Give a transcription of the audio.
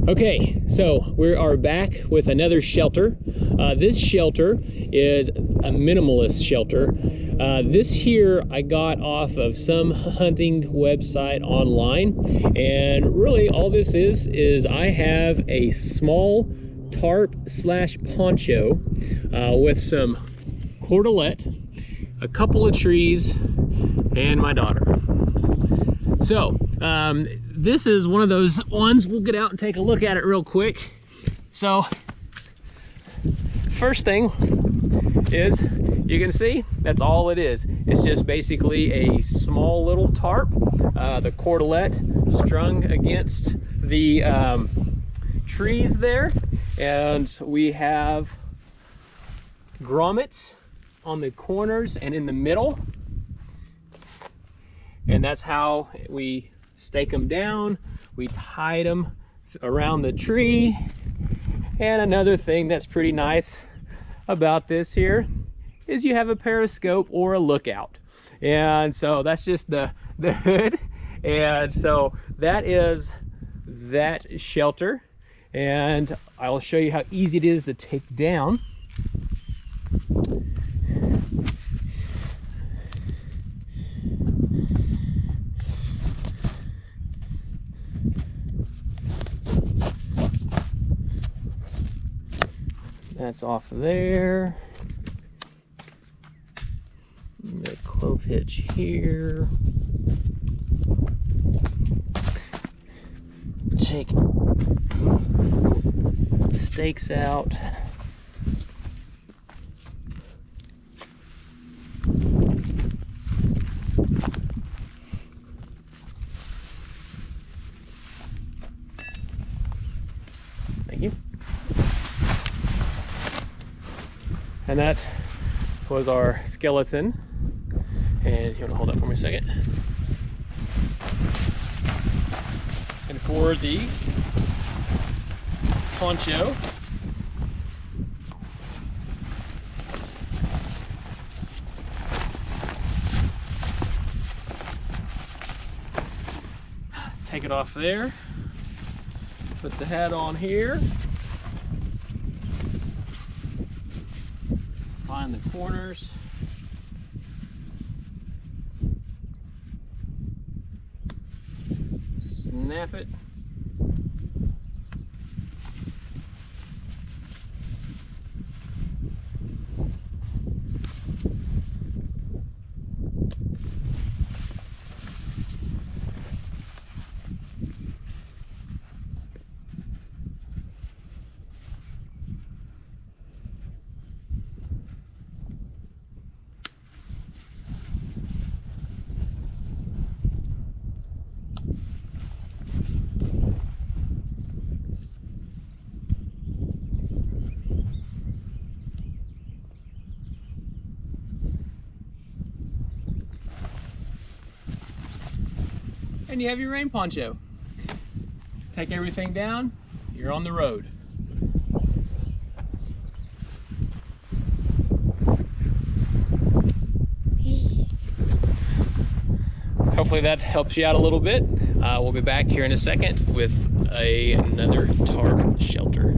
Okay, so we are back with another shelter. This shelter is a minimalist shelter. This here I got off of some hunting website online, and really all this is I have a small tarp slash poncho with some cordelette, a couple of trees, and my daughter. So this is one of those ones. We'll get out and take a look at it real quick. So first thing is, you can see that's all it is. It's just basically a small little tarp, the cordelette strung against the trees there, and we have grommets on the corners and in the middle, and that's how we stake them down. We tied them around the tree. And another thing that's pretty nice about this here is you have a periscope or a lookout. And so that's just the hood. And so that is that shelter. And I'll show you how easy it is to take down. That's off there. The clove hitch here. Take the stakes out. Thank you. And that was our skeleton. And you want to hold up for me a second? And for the poncho, take it off there, put the hat on here, find the corners, snap it, and you have your rain poncho. Take everything down, you're on the road. Hopefully that helps you out a little bit. We'll be back here in a second with another tarp shelter.